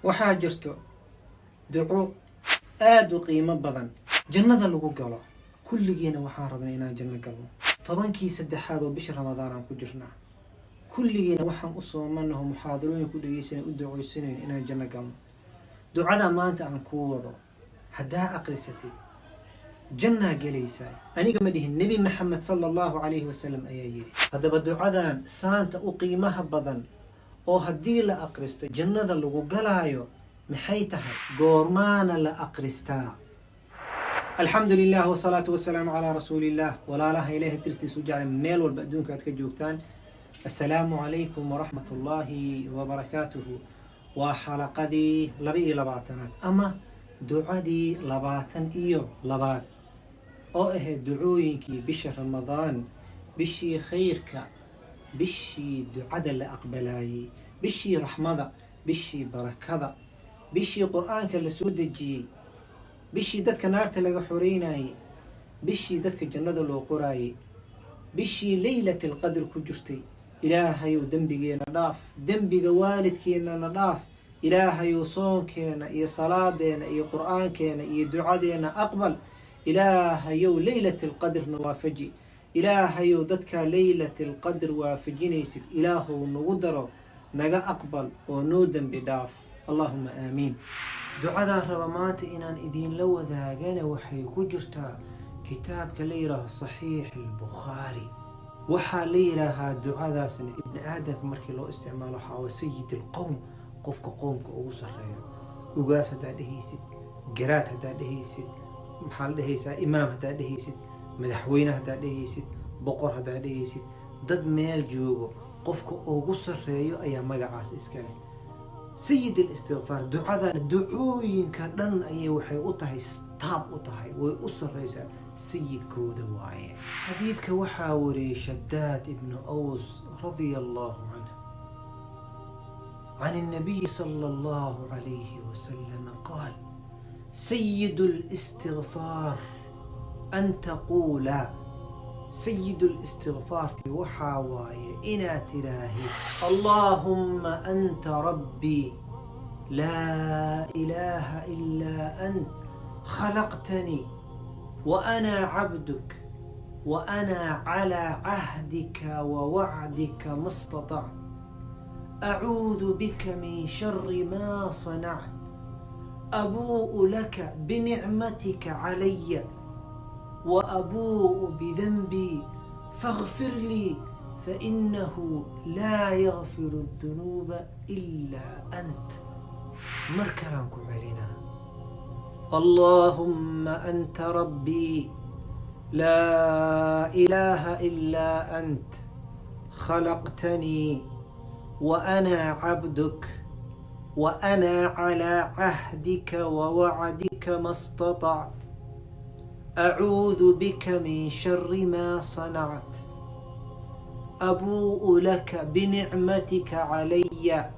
waxaa jirto duco aad u qiimo badan jannada lagu galo. kulligiina waxaan rabnaa inaan janno galno. 10kii saddexaad oo bisha ramadaan aan ku jirnaa. kulligiina waxaan u soomanaho muxaadarooyin ku dhageysanay u ducoysanayn inaan janno galno. ducada maanta aan kuu wado haddaa aqrisatid jannaa gelaysaa. aniga ma dhihin nebi maxamed sallallahu alayhi wasallam ayaa yiri. haddaba ducadan saanta u qiimaha badan oo haddii la aqristo jannada lagu galaayo maxay tahay? goormaana la aqristaa? الحمد لله والصلاة والسلام على رسول الله ولا له إله ترتي سجع ميل والبدون كاتك جوكتان. السلام عليكم ورحمة الله وبركاته. وحلقة دي لبي لبعتنات أما دعاء دي لبعتن إيو لبعت أو دعوينكي بشهر رمضان بشي خيرك بشي دعاء لأقبلاي بشي رحمة بشي بركة بشي قرآنك لسود الجي bishii dadka naarta laga xoreynayay bishii dadka jannada loo qoraayay bishii laylatul qadr ku jirtay. ilaahayow dembigeena dhaaf, dembiga waalidkeena dhaaf. ilaahayow soonkeena iyo salaadeena iyo qur'aankeena iyo ducadeena aqbal. ilaahayow laylatul qadrna waafaji. ilaahayow dadka laylatul qadr waafajinaysid ilaahow nagu daro, naga aqbal oo noo dembi dhaaf. اللهم آمين. دعاء رمضان إن إذن لو ذاقنا وحي كجرتا كتاب كليرة صحيح البخاري وحا ليرها دعاء سنة ابن آدم مركي لو استعماله حاو سيد القوم قفك قومك أوصر وقاس هدا دهيسد قرات هدا دهيسد محل دهيسا إمام هدا دهيسد مدحوينة هدا دهيسد بقر هدا دهيسد ضد ميل جوغو قفك أوصر أيام مقعاس إسكالي. سيد الاستغفار دعاء دعوين كدن أي وحي أطهي ستاب أطهي ويأسر ريسا سيد كوذواي. حديث كوحاوري شداد ابن أوس رضي الله عنه عن النبي صلى الله عليه وسلم قال: سيد الاستغفار أن تقول سيد الاستغفار وحاواي إنا تلاهي اللهم أنت ربي لا إله إلا أنت خلقتني وأنا عبدك وأنا على عهدك ووعدك ما استطعت أعوذ بك من شر ما صنعت أبوء لك بنعمتك علي وأبوء بذنبي فاغفر لي فإنه لا يغفر الذنوب إلا أنت. مركرانكو علينا اللهم أنت ربي لا إله إلا أنت خلقتني وأنا عبدك وأنا على عهدك ووعدك ما استطعت أعوذ بك من شر ما صنعت أبوء لك بنعمتك علي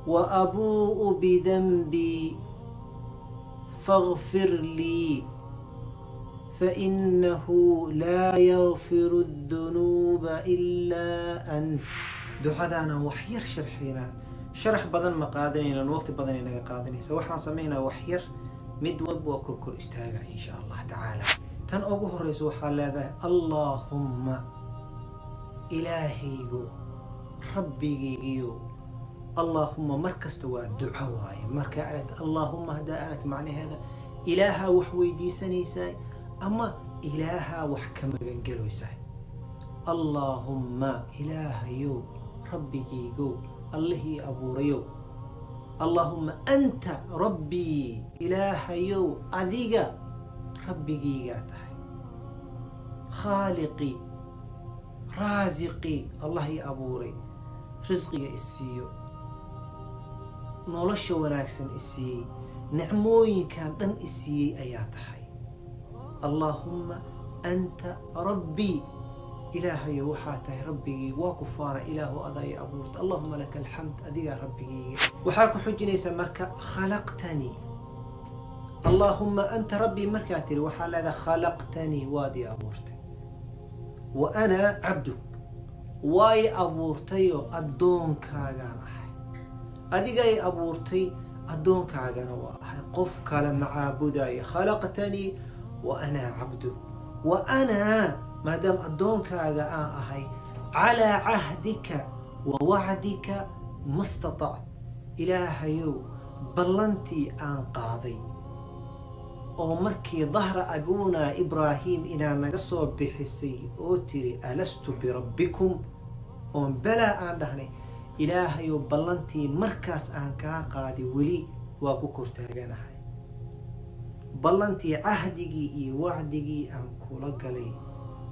وأبوء بذنبي فاغفر لي فإنه لا يغفر الذنوب إلا أنت. دعاءنا وحير شرحينا شرح بدن مقادرين لأن وقت بدن قادرين سوحنا سمينا وحير مدوب وكركر استاغا إن شاء الله تعالى. تن أوجه الرسول حال هذا اللهم إلهيجو ربيجيجو اللهم مركز توا دعاء مركز علت اللهم هدا علت معنى هذا إلها وحويدي سنيساي أما إلها وحكم جنجلو ساي. اللهم إلهيو ربيجيجو الله أبو ريو اللهم أنت ربي إلهيو أذيك ربي جيجاته خالقي رازقي الله أبوري رزقي السيو نولش وناكسن السي نعموي كان دن السي أياته. اللهم أنت ربي إلهي وحاته ربي وكفار إله أضاي أبورت اللهم لك الحمد أذيك ربي وحاك حجني سمرك خلقتني اللهم أنت ربي مركاتي وحال هذا خلقتني وادي أبورت وأنا عبدك واي أبورتيو أدون كاغان adigay abuurtay addoonkaagana waa ahay qof kale macaabudayo khalaqtanii wa anaa cabduk wa anaa maadaam addoonkaaga aan ahay calaa cahdika wa wacdika ma statactu ilaahayow ballantii aan qaaday oo markii dahra abuunaa ibraahim inaa naga soo bixisay oo tiri alastu birabbikum oon balaa aan dhahnay ilaahayow ballantii markaas aan kaa qaadi weli waa ku kortaaganahay ballantii cahdigii iyo wacdigii aan kula galay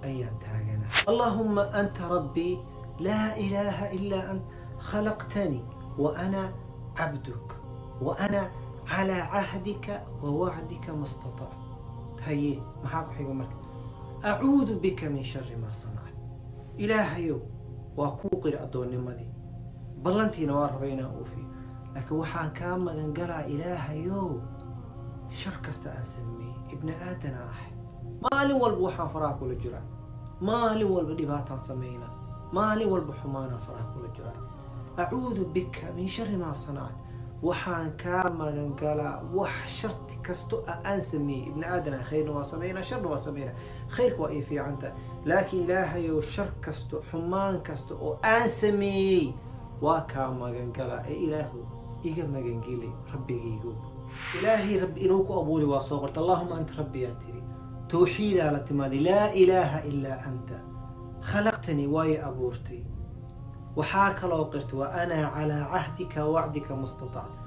ayaan taaganahay allahumma anta rabbii laa ilaaha ilaa ant khalaqtanii wa ana cabduk wa ana calaa cahdika wa wacdika ma statactu haye maxaa ku xigo marka acuudu bika min shari maa sanact ilaahayow waa kuu qiri addoonnimadii ballantiina waa rabay inaan oofiyo laakiin waxaan kaa magan galaa ilaahayow shar kasta aan sameeyey ibni aadana ahay maalin walba waxaan faraha kula jiraa maalin walba dhibaataan sameynaa maalin walba xumaanaan faraha kula jiraa acuudu bika min shari maa sanact waxaan kaa magan galaa wax sharti kasto aan sameeyey ibni aadana khayrna waa sameynaa sharna waa sameynaa khayrka waa ii fiicanta laakiin ilaahayow shar kasto xumaan kasta oo aan sameeyey waa kaa magan galaa ee ilaahu iga magangeli rabbigaygu ilaahay rabbi inuu ku abuuri waa soo qorta allahuma anta rabbi yaa tiri tawxiidaa la timaaday laa ilaaha ilaa anta khalaqtanii waayo abuurtay waxaa kaloo qirta wa anaa calaa cahdika wacdika ma statactu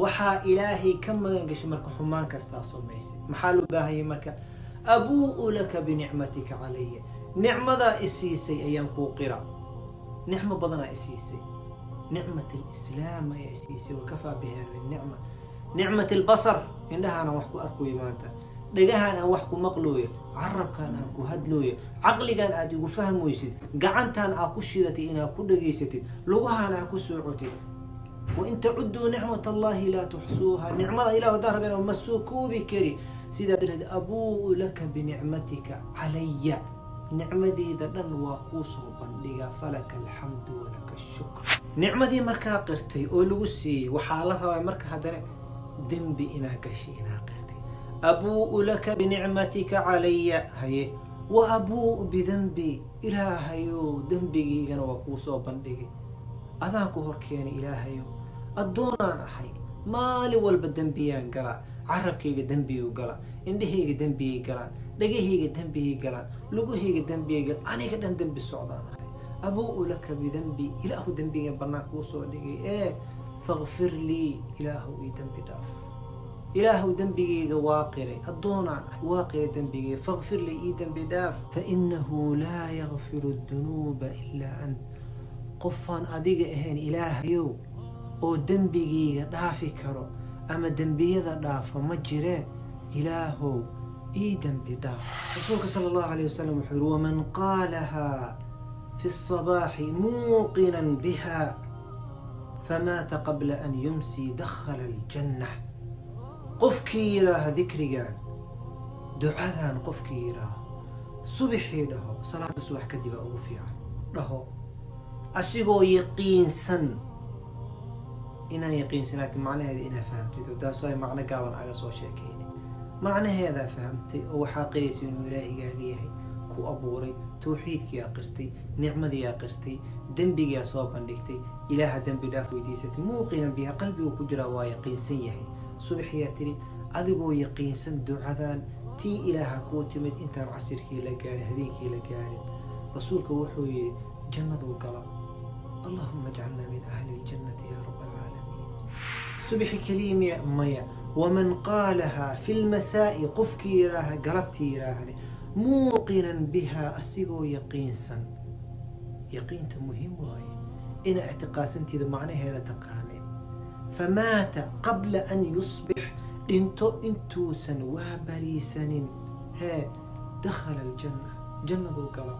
waxaa ilaahay ka magan gashay marka xumaan kastaa samaysay maxaa loo baahanyay marka abuu'u laka binicmatika calaya nicmadaa isiisay ayaan kuu qira nicmo badanaa isiisay nicmat alislaam ayaa isiisay wakafaa biha nicma nicmat albasar indhahaan aan wax ku arkoyo maanta dhagahaan aan wax ku maqlooyo carabkaan aan ku hadlooyo caqligaan aad igu fahmoysid gacantaan aad ku shidatay inaad ku dhageysatid lugahaan aad ku soocotid wain tacuduu nicmat allahi laa tuxsuuha nicmada ilah hadaa rabeen ma soo koobi kari sidaa darteed abuu'u laka binicmatika calaya nicmadeeda dhan waa kuu soo bandhigaa falaka alxamdu walaka ashukr nicmadii markaa qirtay oo lagu siiyey waxaa la rabaa marka haddana dembi inaa gashay inaa qirtay abuu'u laka binicmatika calaya haye wa abuu'u bidanbi ilaahayow dembigaygana waa kuu soo bandhigay adaan ku hor keenay ilaahayow addoonaan ahay maalin walba dembiyaan galaa carabkayga dembiyuu galaa indhahayga dembiyay galaan dhagahayga dembiyay galaan lugahayga dembiyay galaan aniga dhan dembi socdaan ahay abuu'u laka bidanbi ilaahu dembigan bannaan kuu soo dhigay faqfir lii ilaahu ii dembi dhaaf ilaahu dembigayga waa qiray addoonaan ahay waa qiray dembigayga faqfir lii ii dembi dhaaf fainahu laa yakfiru dunuuba ilaa ant qofaan adiga ahayn ilaahayow oo dembigayga dhaafi karo ama dembiyada dhaafa ma jiree ilaahow ii dembi dhaaf rasuulka sala allahu alayh wasalam wuxuu yihi waman qaalahaa fi الصabaaxi muuqinan biha famaata qabla an yumsii dakhala aljanna qofkii yidhaaha dikrigan ducadan qofkii yidhaaho subaxii dhaho salaada subax kadib aa ugu fiican dhaho asigoo yaqiinsan inaan yaqiinsanaati macnaheeda inaa fahamtid oo taasoo ay macno gaaban aga soo sheekayna macnaheedaa fahamtay oo waxaa qiraysa inuu ilaahigaaga yahay ku abuuray tawxiidkiyaa qirtay nicmadiyaa qirtay dembigaa soo bandhigtay ilaaha dembi dhaaf weydiisatay muuqinan biha qalbigu ku jiraa waa yaqiinsan yahay subaxyaa tiri adigoo yaqiinsan ducadan tii ilaaha kuu timid intaan casirkii la gaarin habeenkii la gaarin rasuulka wuxuu yidhi jannaduu gala allahuma ajcalna min ahli ljannati ya rab alcaalamiin subaxi keliya maya waman qaalahaa fi lmasaa'i qofkii yidhaaha galabtii yidhaahne muuqinan biha asigoo yaqiinsan yaqiinta muhiim waaye inaa ictiqaadsantiida macnaheeda taqaaneen famaata qabla an yusbix dhinto intuusan waa bariisanin dakhala aljanna jannaduu gala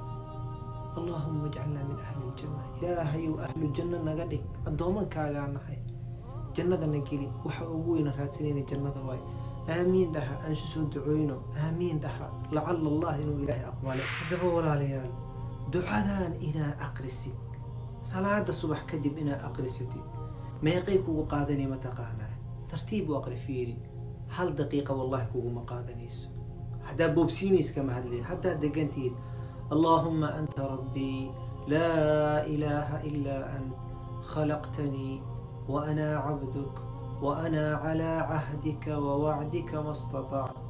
allahuma ajcalna min ahli ljanna ilaahayow ahlu janno naga dhig addoomankaagaa nahay jannadana geli waxa ugu weyna raadsanayna jannada waaye aamiin dhaha aan isu soo ducooyno aamiin dhaha lacala allah inuu ilaahay aqbalay haddaba walaalayaal ducadan inaa aqrisid salaada subax kadib inaa aqrisatid meeqay kugu qaadanay mataqaanaa tartiib u aqri fiiri hal daqiiqa wallahi kuguma qaadanayso haddaa boobsiinays kama hadlay haddaa degantiid allahuma anta rabbii laa ilaaha ilaa ant khalaqtanii wa anaa cabduk wa anaa calaa cahdika wa wacdika ma istatactu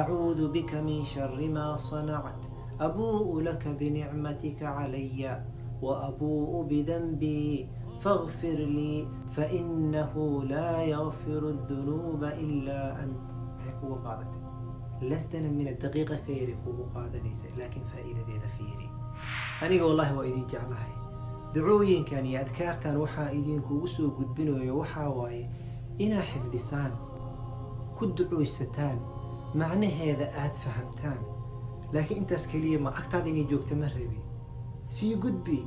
acuudu bika min shari maa sanact abuu'u laka binicmatika calaya wa abuu'u bidanbii فاغفر لي فإنه لا يغفر الذنوب إلا أنت. هيكو قادت لستنا من الدقيقة كيري كو قادنيس لكن فائدة دي فيري أنا والله وإذن جعلها دعوين كان يذكرتان وحا إذن كوسو قد بنو يوحا واي إنا حفظسان كد دعوي ستان معنى هذا آد فهمتان لكن انت اسكالية ما أكتر ديني جوك تمربي سي قد بي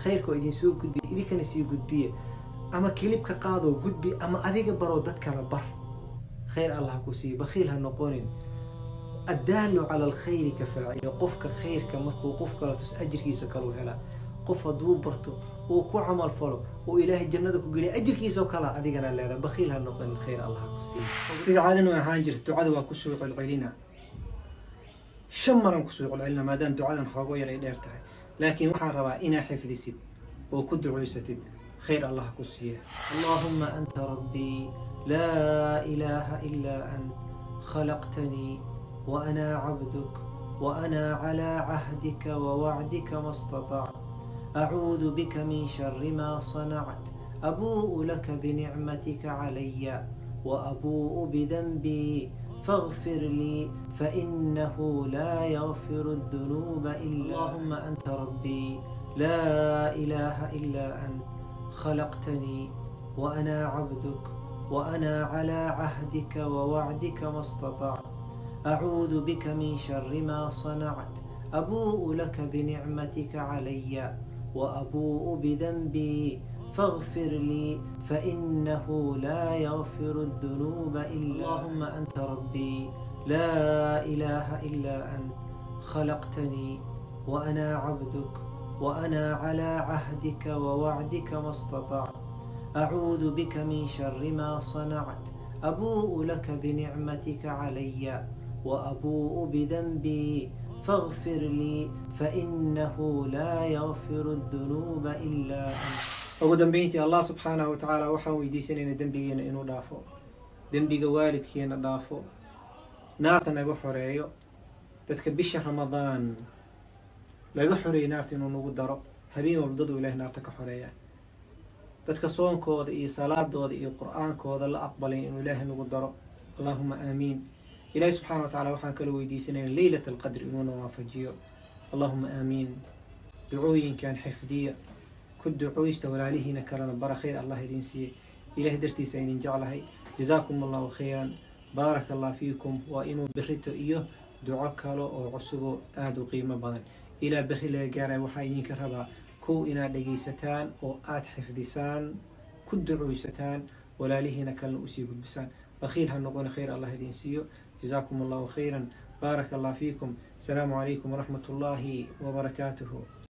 خيركو إذن سو قد بي إذن كان سي قد بي أما كليبك قادو قد بي أما أذيك برو دادك لبر خير الله كوسي بخيلها نقولين الدال على الخير كفاعل قفك خير كمركو قفك لا تسأجر كيسا كالو هلا قف دو برتو وكو عمل فلو وإلهي الجنة كقولي أجر كيسا كلا أذيقنا لهذا بخيلها نقولين خير الله كوسي سيد عادنا وهانجر تعادوا كسوق العلينا شمرا كسوق العلينا ما دام تعادنا حقويا لإدارتها لكن وحان ربا إنا حفظي سيد وكد عيستد خير الله كسيه اللهم أنت ربي لا إله إلا أنت خلقتني وأنا عبدك وأنا على عهدك ووعدك ما استطعت أعوذ بك من شر ما صنعت أبوء لك بنعمتك علي وأبوء بذنبي فاغفر لي فإنه لا يغفر الذنوب إلا اللهم أنت ربي لا إله إلا أنت خلقتني وأنا عبدك وأنا على عهدك ووعدك ما استطعت أعوذ بك من شر ما صنعت أبوء لك بنعمتك علي وأبوء بذنبي فاغفر لي فإنه لا يغفر الذنوب إلا اللهم أنت ربي لا إله إلا أنت خلقتني وأنا عبدك وأنا على عهدك ووعدك ما استطعت أعوذ بك من شر ما صنعت أبوء لك بنعمتك علي وأبوء بذنبي فاغفر لي فإنه لا يغفر الذنوب إلا أنت. ugu dambeyntii allah subxaanahu watacaala waxaan weydiisanaynaa dembigeena inuu dhaafo dembiga waalidkeena dhaafo naarta naga xoreeyo dadka bisha ramadaan laga xoreeyo naarta inuu nagu daro habeen walba dad ilaahay naarta ka xoreeya dadka soonkooda iyo salaadooda iyo qur-aankooda la aqbalay inuu ilaahay nagu daro allahuma aamiin ilaahay subxaanahu watacaala waxaan kala weydiisanaynaa leylat alqadr inuuna waafajiyo allahuma aamiin ducooyinkan xifdiya كد عويست ولالهنا كلنا برا خير الله يدين سي إله درتي سيدين جعلها جزاكم الله خيرا بارك الله فيكم وإنو بريتو إيوه دعاك له أو عصبه آدو قيمة بدن إلى بري لقارة وحايين كربا كو إنا دقيستان أو آد حفظسان كد عويستان ولالهنا كلنا أسيب البسان بخيلها نقول خير الله يدين سيو جزاكم الله خيرا بارك الله فيكم السلام عليكم ورحمة الله وبركاته.